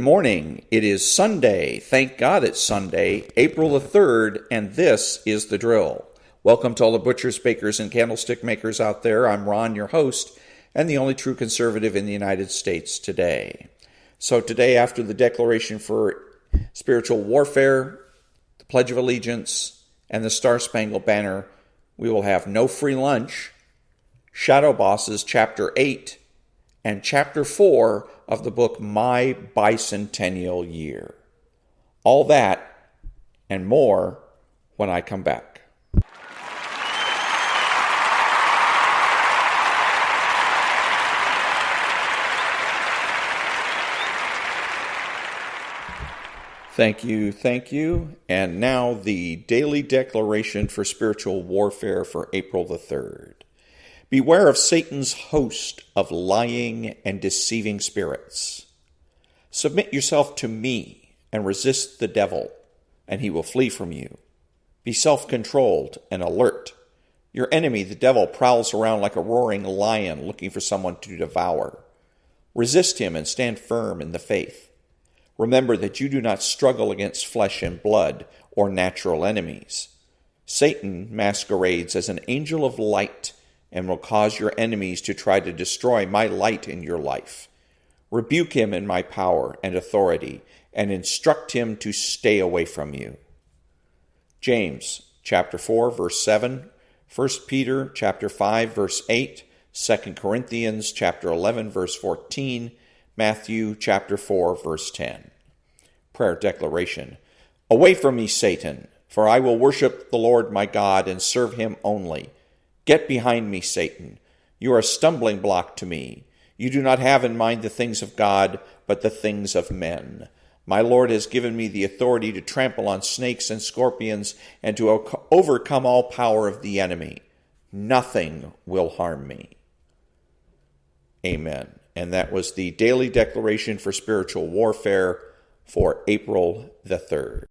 morning. It is Sunday. Thank God it's Sunday, April the 3rd, and this is The Drill. Welcome to all the butchers, bakers, and candlestick makers out there. I'm Ron, your host, and the only true conservative in the United States today. So today, after the Declaration for Spiritual Warfare, the Pledge of Allegiance, and the Star-Spangled Banner, we will have no free lunch, Shadowbosses Chapter 8, and Chapter 4 of the book My Bicentennial Year. All that and more when I come back. Thank you. And now the Daily Declaration for Spiritual Warfare for April the 3rd. Beware of Satan's host of lying and deceiving spirits. Submit yourself to me and resist the devil, and he will flee from you. Be self-controlled and alert. Your enemy, the devil, prowls around like a roaring lion looking for someone to devour. Resist him and stand firm in the faith. Remember that you do not struggle against flesh and blood or natural enemies. Satan masquerades as an angel of light and will cause your enemies to try to destroy my light in your life. Rebuke him in my power and authority, and instruct him to stay away from you. James chapter 4, verse 7, 1 Peter chapter 5, verse 8, 2 Corinthians chapter 11, verse 14, Matthew chapter 4, verse 10. Prayer declaration. Away from me, Satan, for I will worship the Lord my God and serve him only. Get behind me, Satan. You are a stumbling block to me. You do not have in mind the things of God, but the things of men. My Lord has given me the authority to trample on snakes and scorpions and to overcome all power of the enemy. Nothing will harm me. Amen. And that was the Daily Declaration for Spiritual Warfare for April the 3rd.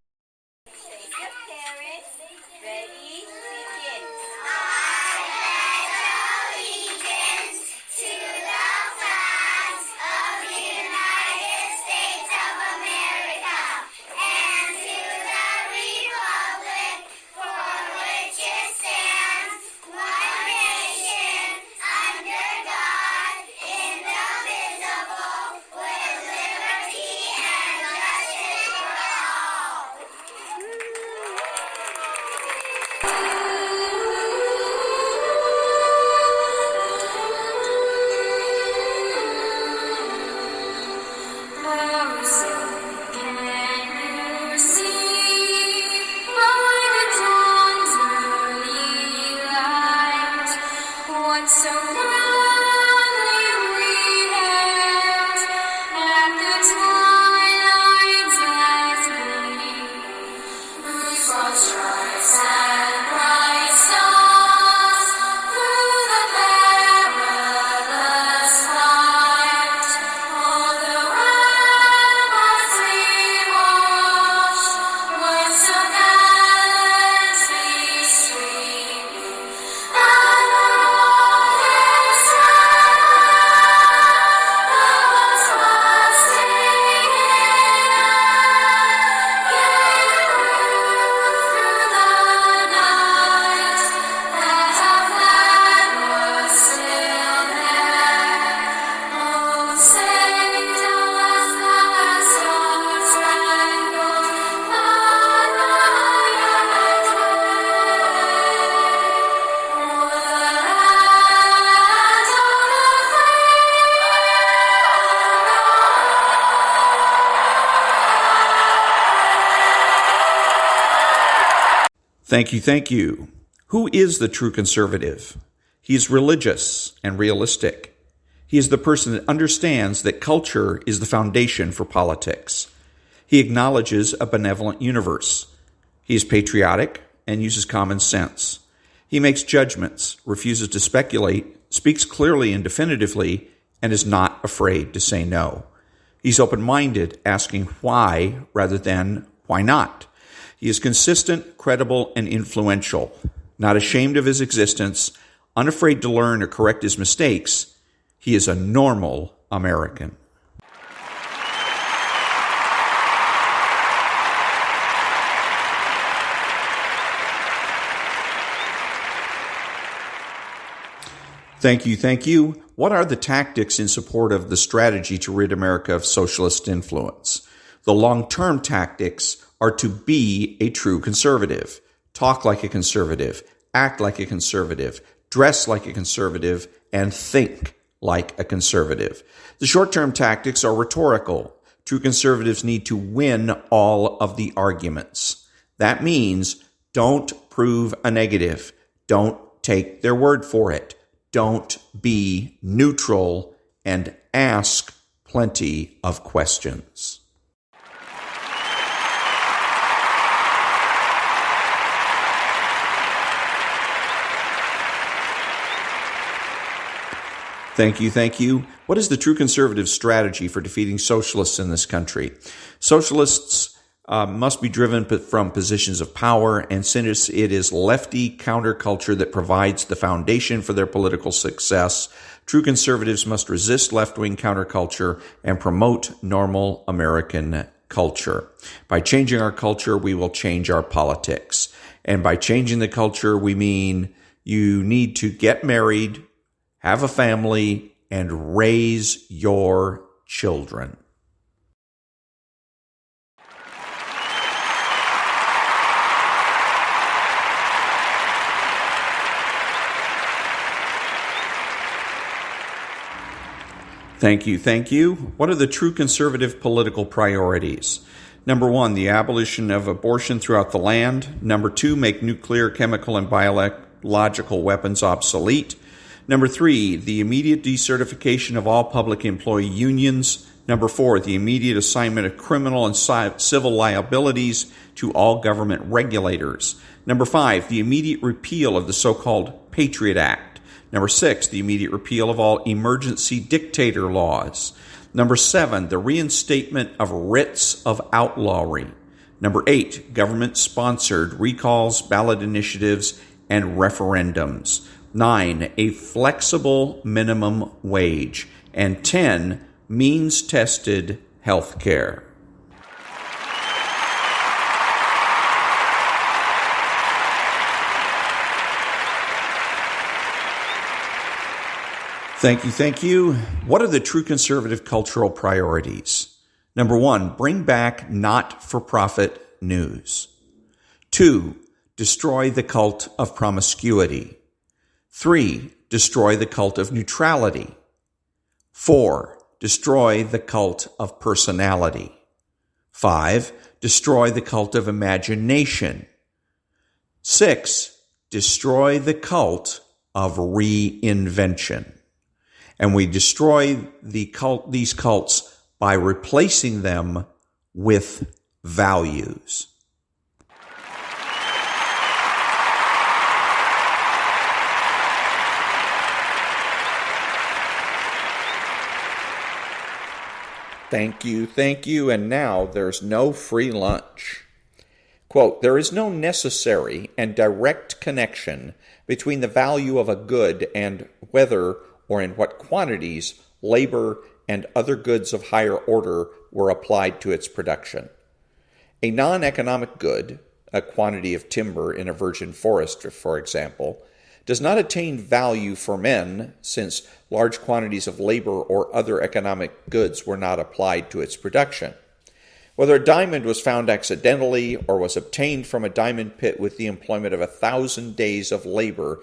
Thank you. Who is the true conservative? He is religious and realistic. He is the person that understands that culture is the foundation for politics. He acknowledges a benevolent universe. He is patriotic and uses common sense. He makes judgments, refuses to speculate, speaks clearly and definitively, and is not afraid to say no. He's open-minded, asking why rather than why not. He is consistent, credible, and influential, not ashamed of his existence, unafraid to learn or correct his mistakes. He is a normal American. Thank you, thank you. What are the tactics in support of the strategy to rid America of socialist influence? The long-term tactics are to be a true conservative, talk like a conservative, act like a conservative, dress like a conservative, and think like a conservative. The short-term tactics are rhetorical. True conservatives need to win all of the arguments. That means don't prove a negative. Don't take their word for it. Don't be neutral, and ask plenty of questions. Thank you, thank you. What is the true conservative strategy for defeating socialists in this country? Socialists must be driven from positions of power, and since it is lefty counterculture that provides the foundation for their political success, true conservatives must resist left-wing counterculture and promote normal American culture. By changing our culture, we will change our politics. And by changing the culture, we mean you need to get married, have a family, and raise your children. Thank you, thank you. What are the true conservative political priorities? Number 1, the abolition of abortion throughout the land. Number 2, make nuclear, chemical, and biological weapons obsolete. Number 3, the immediate decertification of all public employee unions. Number 4, the immediate assignment of criminal and civil liabilities to all government regulators. Number 5, the immediate repeal of the so-called Patriot Act. Number 6, the immediate repeal of all emergency dictator laws. Number 7, the reinstatement of writs of outlawry. Number 8, government-sponsored recalls, ballot initiatives, and referendums. 9, a flexible minimum wage. And 10, means-tested health care. Thank you, thank you. What are the true conservative cultural priorities? Number 1, bring back not-for-profit news. 2, destroy the cult of promiscuity. 3, destroy the cult of neutrality. 4, destroy the cult of personality. 5, destroy the cult of imagination. 6, destroy the cult of reinvention. And we destroy these cults by replacing them with values. Thank you, thank you, and now there's no free lunch. Quote, there is no necessary and direct connection between the value of a good and whether or in what quantities labor and other goods of higher order were applied to its production. A non-economic good, a quantity of timber in a virgin forest, for example, does not attain value for men since large quantities of labor or other economic goods were not applied to its production. Whether a diamond was found accidentally or was obtained from a diamond pit with the employment of 1,000 days of labor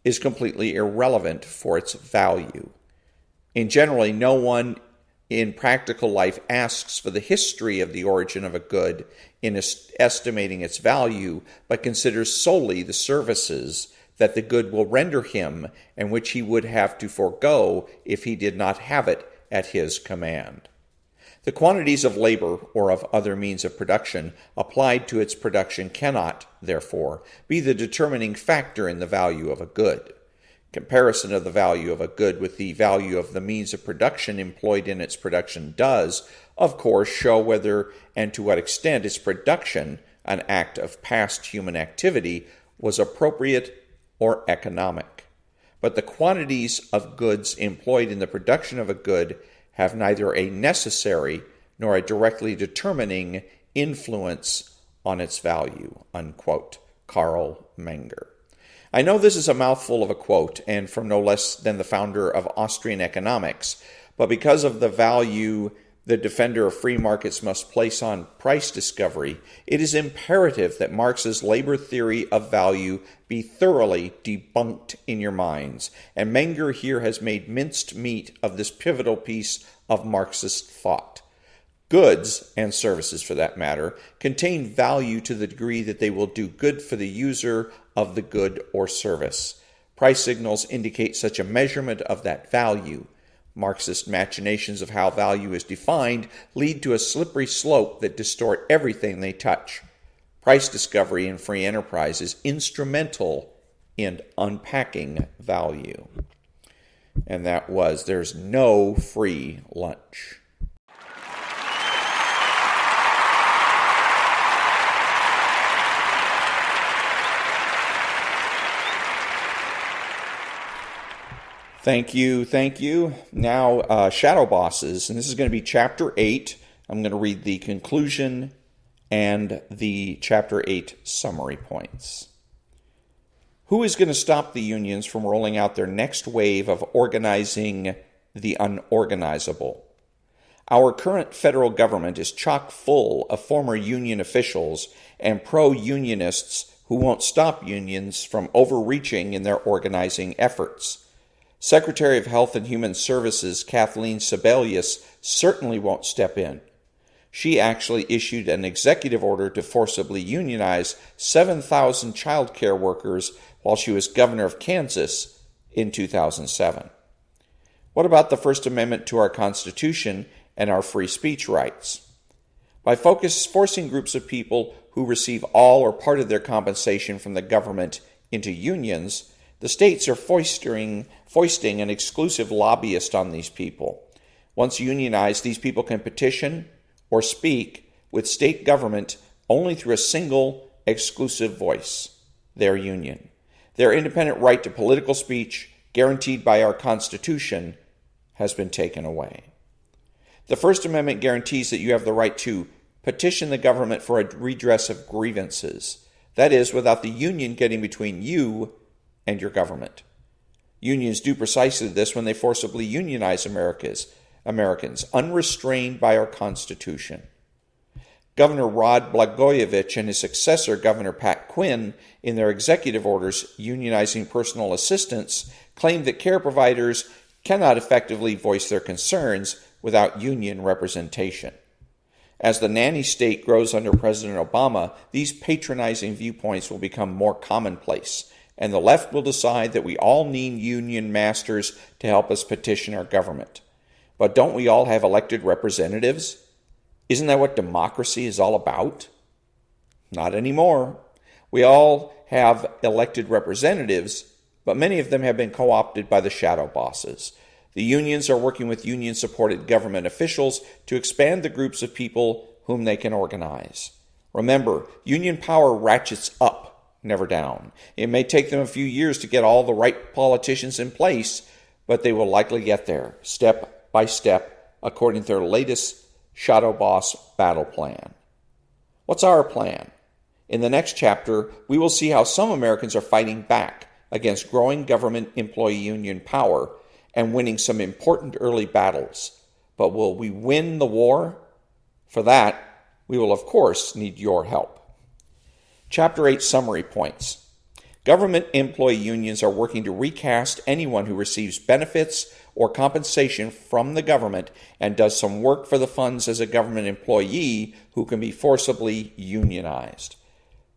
is completely irrelevant for its value. And generally, no one in practical life asks for the history of the origin of a good in estimating its value, but considers solely the services that the good will render him and which he would have to forego if he did not have it at his command. The quantities of labor or of other means of production applied to its production cannot, therefore, be the determining factor in the value of a good. Comparison of the value of a good with the value of the means of production employed in its production does, of course, show whether and to what extent its production, an act of past human activity, was appropriate or economic. But the quantities of goods employed in the production of a good have neither a necessary nor a directly determining influence on its value, unquote. Karl Menger. I know this is a mouthful of a quote, and from no less than the founder of Austrian economics, but because of the value the defender of free markets must place on price discovery, it is imperative that Marx's labor theory of value be thoroughly debunked in your minds, and Menger here has made minced meat of this pivotal piece of Marxist thought. Goods, and services for that matter, contain value to the degree that they will do good for the user of the good or service. Price signals indicate such a measurement of that value. Marxist machinations of how value is defined lead to a slippery slope that distort everything they touch. Price discovery in free enterprise is instrumental in unpacking value. And that was, there's no free lunch. Thank you, thank you. Now, Shadowbosses, and this is going to be Chapter 8. I'm going to read the conclusion and the Chapter 8 summary points. Who is going to stop the unions from rolling out their next wave of organizing the unorganizable? Our current federal government is chock full of former union officials and pro-unionists who won't stop unions from overreaching in their organizing efforts. Secretary of Health and Human Services Kathleen Sebelius certainly won't step in. She actually issued an executive order to forcibly unionize 7,000 child care workers while she was governor of Kansas in 2007. What about the First Amendment to our Constitution and our free speech rights? By forcing groups of people who receive all or part of their compensation from the government into unions, the states are foisting an exclusive lobbyist on these people. Once unionized, these people can petition or speak with state government only through a single exclusive voice, their union. Their independent right to political speech, guaranteed by our Constitution, has been taken away. The First Amendment guarantees that you have the right to petition the government for a redress of grievances. That is, without the union getting between you and your government. Unions do precisely this when they forcibly unionize Americans, unrestrained by our Constitution. Governor Rod Blagojevich and his successor, Governor Pat Quinn, in their executive orders unionizing personal assistants, claimed that care providers cannot effectively voice their concerns without union representation. As the nanny state grows under President Obama, these patronizing viewpoints will become more commonplace, and the left will decide that we all need union masters to help us petition our government. But don't we all have elected representatives? Isn't that what democracy is all about? Not anymore. We all have elected representatives, but many of them have been co-opted by the shadow bosses. The unions are working with union-supported government officials to expand the groups of people whom they can organize. Remember, union power ratchets up, never down. It may take them a few years to get all the right politicians in place, but they will likely get there, step by step, according to their latest shadow boss battle plan. What's our plan? In the next chapter, we will see how some Americans are fighting back against growing government employee union power and winning some important early battles. But will we win the war? For that, we will of course need your help. Chapter 8 summary points. Government employee unions are working to recast anyone who receives benefits or compensation from the government and does some work for the funds as a government employee who can be forcibly unionized.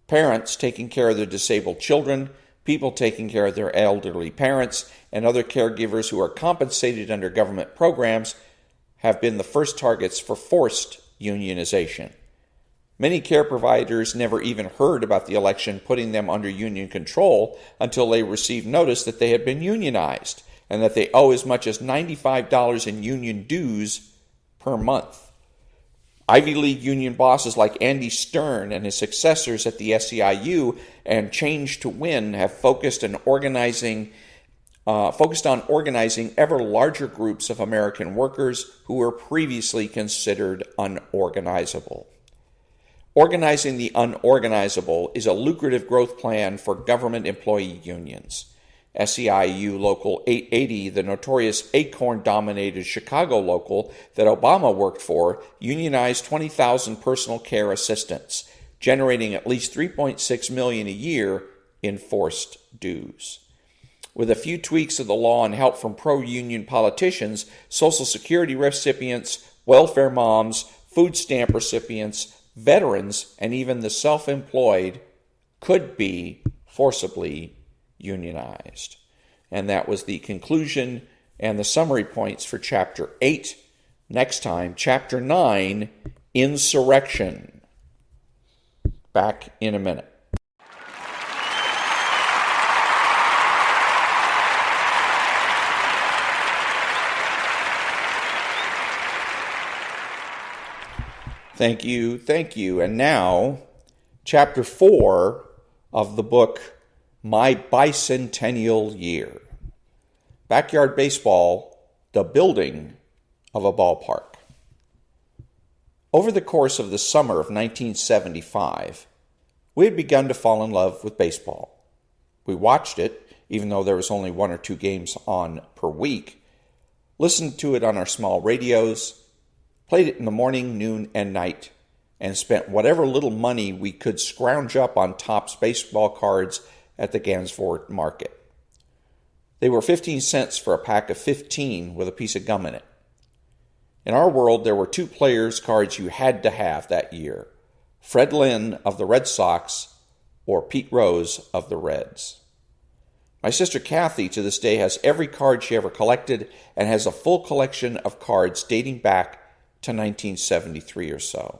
Parents taking care of their disabled children, people taking care of their elderly parents, and other caregivers who are compensated under government programs have been the first targets for forced unionization. Many care providers never even heard about the election putting them under union control until they received notice that they had been unionized and that they owe as much as $95 in union dues per month. Ivy League union bosses like Andy Stern and his successors at the SEIU and Change to Win have focused on organizing ever larger groups of American workers who were previously considered unorganizable. Organizing the unorganizable is a lucrative growth plan for government employee unions. SEIU Local 880, the notorious Acorn-dominated Chicago local that Obama worked for, unionized 20,000 personal care assistants, generating at least $3.6 million a year in forced dues. With a few tweaks of the law and help from pro-union politicians, Social Security recipients, welfare moms, food stamp recipients, veterans, and even the self-employed could be forcibly unionized. And that was the conclusion and the summary points for Chapter 8. Next time, Chapter 9, Insurrection. Back in a minute. Thank you. And now, Chapter 4 of the book, My Bicentennial Year. Backyard baseball, the building of a ballpark. Over the course of the summer of 1975, we had begun to fall in love with baseball. We watched it, even though there was only 1 or 2 games on per week, listened to it on our small radios, played it in the morning, noon, and night, and spent whatever little money we could scrounge up on Topps baseball cards at the Gansevoort market. They were 15 cents for a pack of 15 with a piece of gum in it. In our world, there were 2 players' cards you had to have that year: Fred Lynn of the Red Sox or Pete Rose of the Reds. My sister Kathy to this day has every card she ever collected and has a full collection of cards dating back to 1973 or so.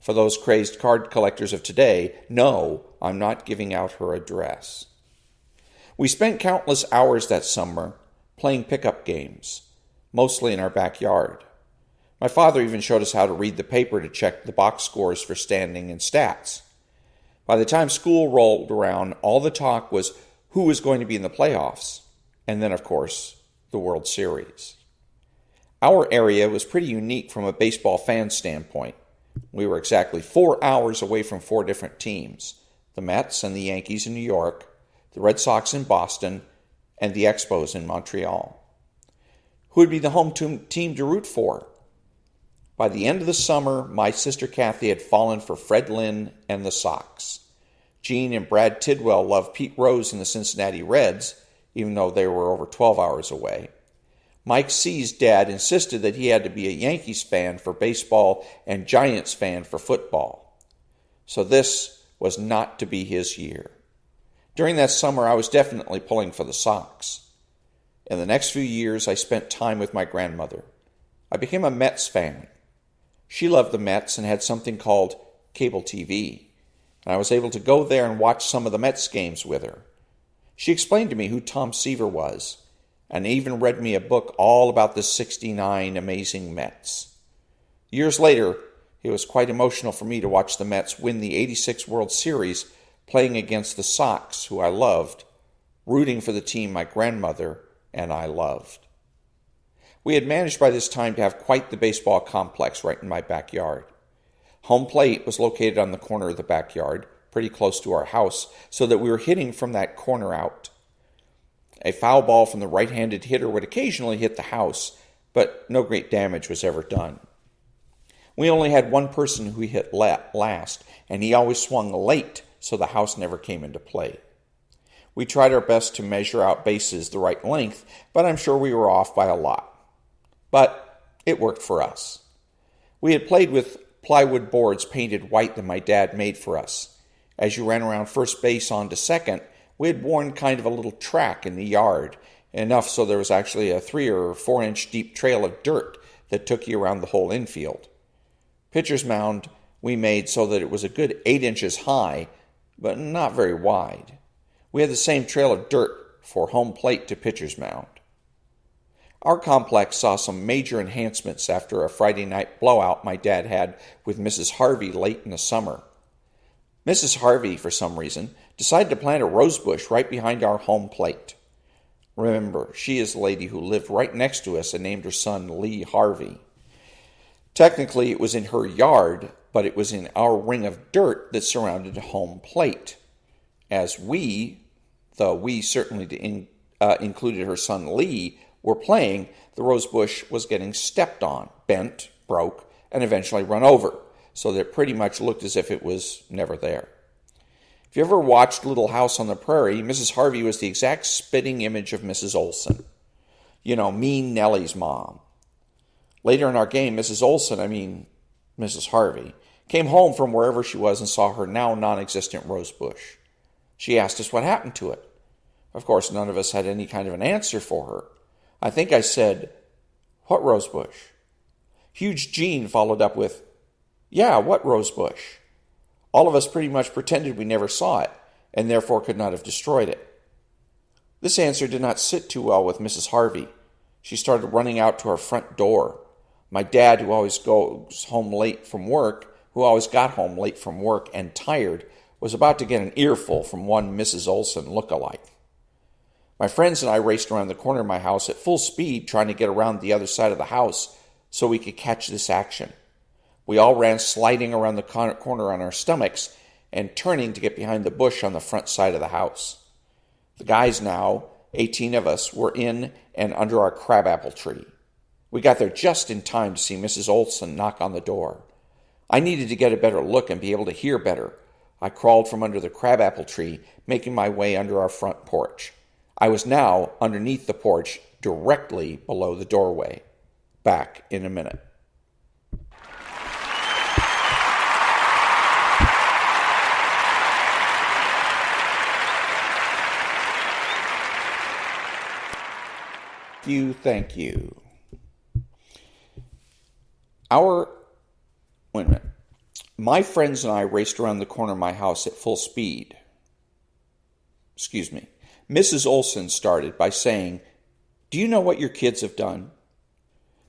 For those crazed card collectors of today, no, I'm not giving out her address. We spent countless hours that summer playing pickup games, mostly in our backyard. My father even showed us how to read the paper to check the box scores for standing and stats. By the time school rolled around, all the talk was who was going to be in the playoffs, and then, of course, the World Series. Our area was pretty unique from a baseball fan standpoint. We were exactly 4 hours away from 4 different teams: the Mets and the Yankees in New York, the Red Sox in Boston, and the Expos in Montreal. Who would be the home team to root for? By the end of the summer, my sister Kathy had fallen for Fred Lynn and the Sox. Gene and Brad Tidwell loved Pete Rose and the Cincinnati Reds, even though they were over 12 hours away. Mike C's dad insisted that he had to be a Yankees fan for baseball and Giants fan for football. So this was not to be his year. During that summer, I was definitely pulling for the Sox. In the next few years, I spent time with my grandmother. I became a Mets fan. She loved the Mets and had something called cable TV, and I was able to go there and watch some of the Mets games with her. She explained to me who Tom Seaver was, and even read me a book all about the '69 amazing Mets. Years later, it was quite emotional for me to watch the Mets win the '86 World Series playing against the Sox, who I loved, rooting for the team my grandmother and I loved. We had managed by this time to have quite the baseball complex right in my backyard. Home plate was located on the corner of the backyard, pretty close to our house, so that we were hitting from that corner out. A foul ball from the right-handed hitter would occasionally hit the house, but no great damage was ever done. We only had one person who hit last, and he always swung late, so the house never came into play. We tried our best to measure out bases the right length, but I'm sure we were off by a lot. But it worked for us. We had played with plywood boards painted white that my dad made for us. As you ran around first base on to second, we had worn kind of a little track in the yard, enough so there was actually a 3 or 4 inch deep trail of dirt that took you around the whole infield. Pitcher's mound we made so that it was a good 8 inches high, but not very wide. We had the same trail of dirt for home plate to pitcher's mound. Our complex saw some major enhancements after a Friday night blowout my dad had with Mrs. Harvey late in the summer. Mrs. Harvey, for some reason, decided to plant a rose bush right behind our home plate. Remember, she is the lady who lived right next to us and named her son Lee Harvey. Technically, it was in her yard, but it was in our ring of dirt that surrounded home plate. As we, though we certainly included her son Lee, were playing, the rose bush was getting stepped on, bent, broke, and eventually run over, so that it pretty much looked as if it was never there. If you ever watched Little House on the Prairie, Mrs. Harvey was the exact spitting image of Mrs. Olson. You know, mean Nellie's mom. Later in our game, Mrs. Harvey, came home from wherever she was and saw her now non-existent rose bush. She asked us what happened to it. Of course, none of us had any kind of an answer for her. I think I said, "What rose bush?" Huge Jean followed up with, "Yeah, what rose bush?" All of us pretty much pretended we never saw it, and therefore could not have destroyed it. This answer did not sit too well with Mrs. Harvey. She started running out to our front door. My dad, who always got home late from work and tired, was about to get an earful from one Mrs. Olson look-alike. My friends and I raced around the corner of my house at full speed, trying to get around the other side of the house so we could catch this action. We all ran sliding around the corner on our stomachs and turning to get behind the bush on the front side of the house. The guys now, 18 of us, were in and under our crabapple tree. We got there just in time to see Mrs. Olson knock on the door. I needed to get a better look and be able to hear better. I crawled from under the crabapple tree, making my way under our front porch. I was now underneath the porch, directly below the doorway. Back in a minute. Thank you. My friends and I raced around the corner of my house at full speed. Mrs. Olson started by saying, "Do you know what your kids have done?"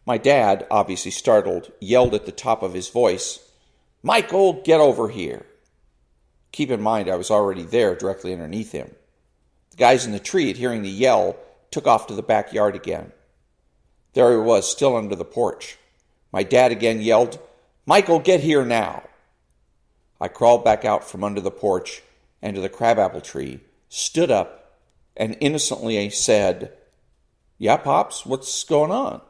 My dad, obviously startled, yelled at the top of his voice, "Michael, get over here." Keep in mind I was already there directly underneath him. The guys in the tree, at hearing the yell, took off to the backyard again. There he was, still under the porch. My dad again yelled, "Michael, get here now." I crawled back out from under the porch and to the crabapple tree, stood up, and innocently said, "Yeah, Pops, what's going on?"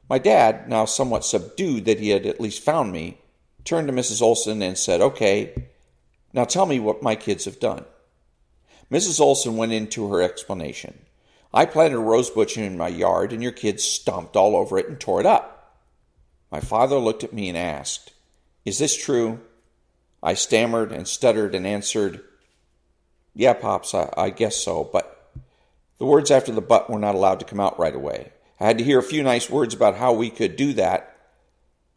My dad, now somewhat subdued that he had at least found me, turned to Mrs. Olson and said, "Okay, now tell me what my kids have done." Mrs. Olson went into her explanation. "I planted a rose bush in my yard, and your kids stomped all over it and tore it up." My father looked at me and asked, "Is this true?" I stammered and stuttered and answered, "Yeah, Pops, I guess so, but..." The words after the "but" were not allowed to come out right away. I had to hear a few nice words about how we could do that,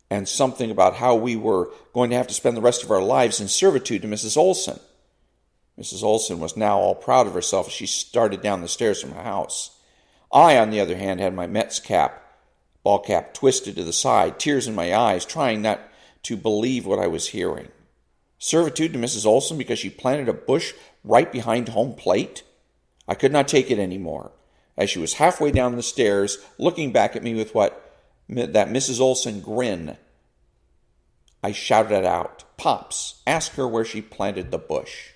and something about how we were going to have to spend the rest of our lives in servitude to Mrs. Olson. Mrs. Olson was now all proud of herself as she started down the stairs from her house. I, on the other hand, had my Mets ball cap twisted to the side, tears in my eyes, trying not to believe what I was hearing. Servitude to Mrs. Olson because she planted a bush right behind home plate? I could not take it any more. As she was halfway down the stairs, looking back at me with that Mrs. Olson grin, I shouted out, "Pops, ask her where she planted the bush."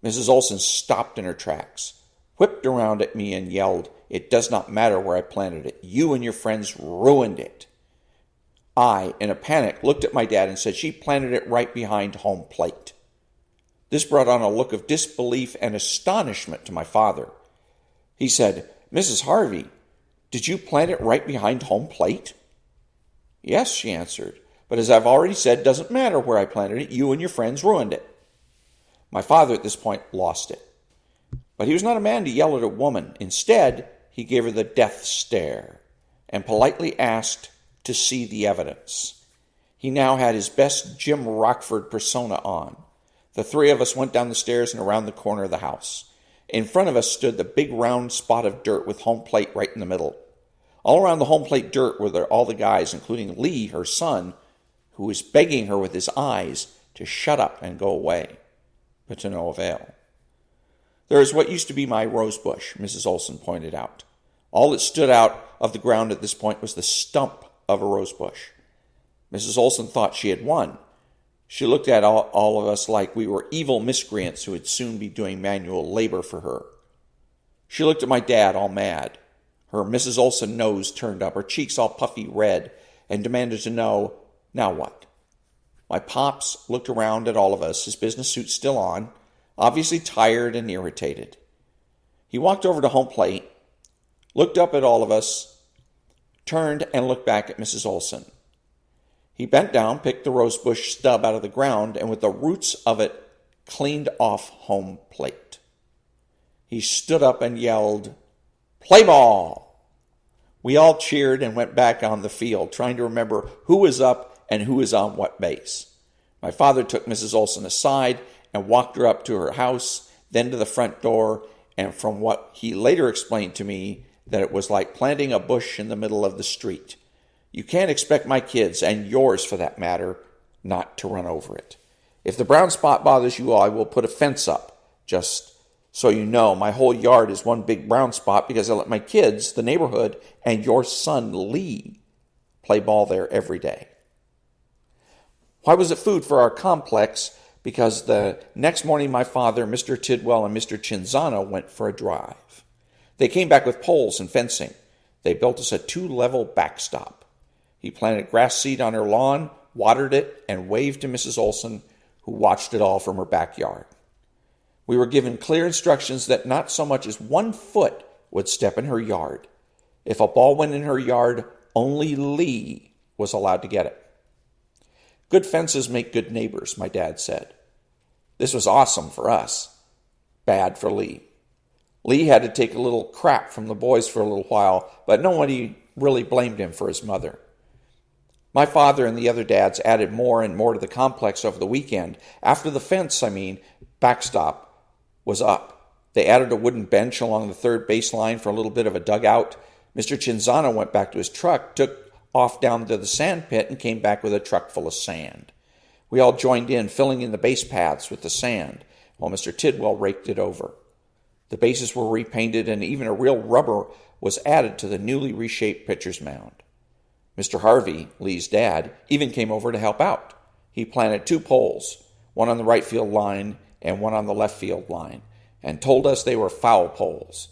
Mrs. Olson stopped in her tracks, whipped around at me and yelled, "It does not matter where I planted it. You and your friends ruined it." I, in a panic, looked at my dad and said she planted it right behind home plate. This brought on a look of disbelief and astonishment to my father. He said, "Mrs. Harvey, did you plant it right behind home plate?" "Yes," she answered, "but as I've already said, it doesn't matter where I planted it. You and your friends ruined it." My father at this point lost it. But he was not a man to yell at a woman. Instead, he gave her the death stare and politely asked to see the evidence. He now had his best Jim Rockford persona on. The three of us went down the stairs and around the corner of the house. In front of us stood the big round spot of dirt with home plate right in the middle. All around the home plate dirt were all the guys, including Lee, her son, who was begging her with his eyes to shut up and go away, but to no avail. "There is what used to be my rose bush," Mrs. Olson pointed out. All that stood out of the ground at this point was the stump of a rose bush. Mrs. Olson thought she had won. She looked at all of us like we were evil miscreants who would soon be doing manual labor for her. She looked at my dad all mad. Her Mrs. Olson nose turned up, her cheeks all puffy red, and demanded to know, now what? My pops looked around at all of us, his business suit still on, obviously tired and irritated. He walked over to home plate, looked up at all of us, turned and looked back at Mrs. Olson. He bent down, picked the rosebush stub out of the ground, and with the roots of it, cleaned off home plate. He stood up and yelled, "Play ball!" We all cheered and went back on the field, trying to remember who was up and who was on what base. My father took Mrs. Olson aside and walked her up to her house, then to the front door, and from what he later explained to me, that it was like planting a bush in the middle of the street. You can't expect my kids, and yours for that matter, not to run over it. If the brown spot bothers you all, I will put a fence up. Just so you know, my whole yard is one big brown spot because I let my kids, the neighborhood, and your son Lee play ball there every day. Why was it food for our complex? Because the next morning my father, Mr. Tidwell, and Mr. Cinzano went for a drive. They came back with poles and fencing. They built us a 2-level backstop. He planted grass seed on her lawn, watered it, and waved to Mrs. Olson, who watched it all from her backyard. We were given clear instructions that not so much as 1 foot would step in her yard. If a ball went in her yard, only Lee was allowed to get it. Good fences make good neighbors, my dad said. This was awesome for us, bad for Lee. Lee had to take a little crap from the boys for a little while, but nobody really blamed him for his mother. My father and the other dads added more and more to the complex over the weekend. After the fence, backstop, was up. They added a wooden bench along the third baseline for a little bit of a dugout. Mr. Cinzano went back to his truck, took off down to the sand pit, and came back with a truck full of sand. We all joined in, filling in the base paths with the sand, while Mr. Tidwell raked it over. The bases were repainted, and even a real rubber was added to the newly reshaped pitcher's mound. Mr. Harvey, Lee's dad, even came over to help out. He planted 2 poles, one on the right field line and one on the left field line, and told us they were foul poles.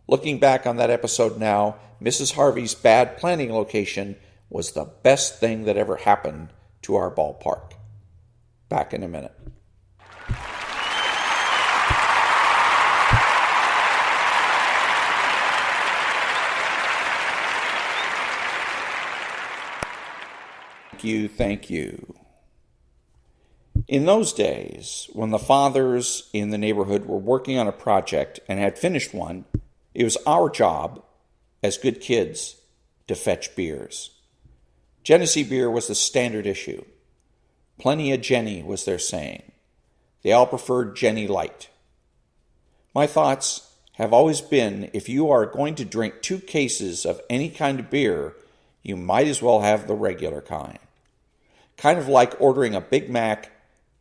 Looking back on that episode now, Mrs. Harvey's bad planting location was the best thing that ever happened to our ballpark. Back in a minute. Thank you. In those days, when the fathers in the neighborhood were working on a project and had finished one, it was our job, as good kids, to fetch beers. Genesee beer was the standard issue. Plenty of Jenny was their saying. They all preferred Jenny Light. My thoughts have always been, if you are going to drink 2 cases of any kind of beer, you might as well have the regular kind. Kind of like ordering a Big Mac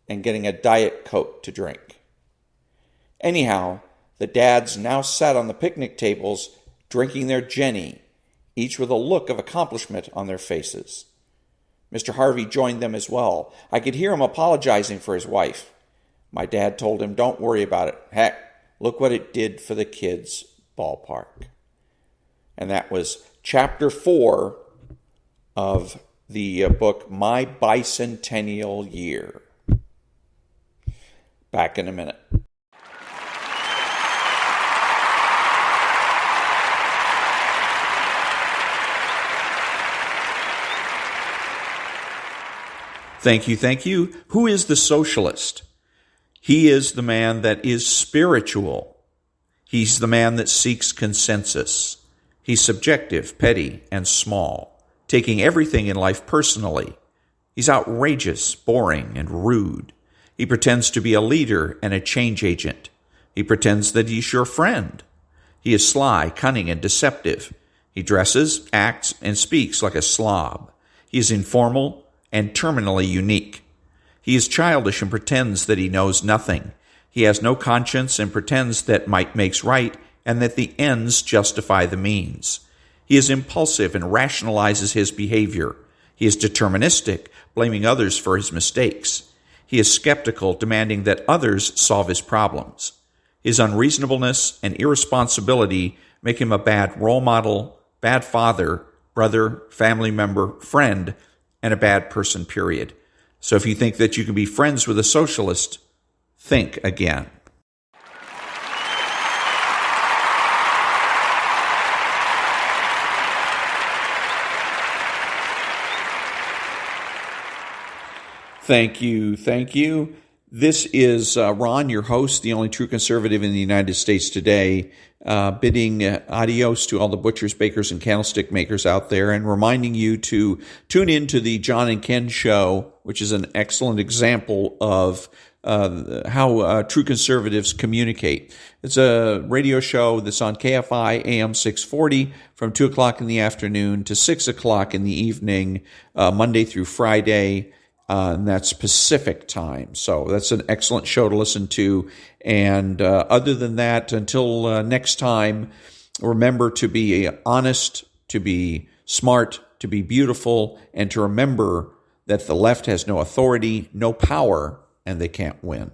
and getting a Diet Coke to drink. Anyhow, the dads now sat on the picnic tables drinking their Jenny, each with a look of accomplishment on their faces. Mr. Harvey joined them as well. I could hear him apologizing for his wife. My dad told him, "Don't worry about it. Heck, look what it did for the kids' ballpark." And that was chapter 4 of the book, My Bicentennial Year. Back in a minute. Thank you. Who is the socialist? He is the man that is spiritual. He's the man that seeks consensus. He's subjective, petty, and small, taking everything in life personally. He's outrageous, boring, and rude. He pretends to be a leader and a change agent. He pretends that he's your friend. He is sly, cunning, and deceptive. He dresses, acts, and speaks like a slob. He is informal and terminally unique. He is childish and pretends that he knows nothing. He has no conscience and pretends that might makes right and that the ends justify the means. He is impulsive and rationalizes his behavior. He is deterministic, blaming others for his mistakes. He is skeptical, demanding that others solve his problems. His unreasonableness and irresponsibility make him a bad role model, bad father, brother, family member, friend, and a bad person, period. So if you think that you can be friends with a socialist, think again. Thank you, thank you. This is Ron, your host, the only true conservative in the United States today, bidding adios to all the butchers, bakers, and candlestick makers out there, and reminding you to tune in to the John and Ken Show, which is an excellent example of how true conservatives communicate. It's a radio show that's on KFI AM 640 from 2 o'clock in the afternoon to 6 o'clock in the evening, Monday through Friday. And that's Pacific time. So that's an excellent show to listen to. And other than that, until next time, remember to be honest, to be smart, to be beautiful, and to remember that the left has no authority, no power, and they can't win.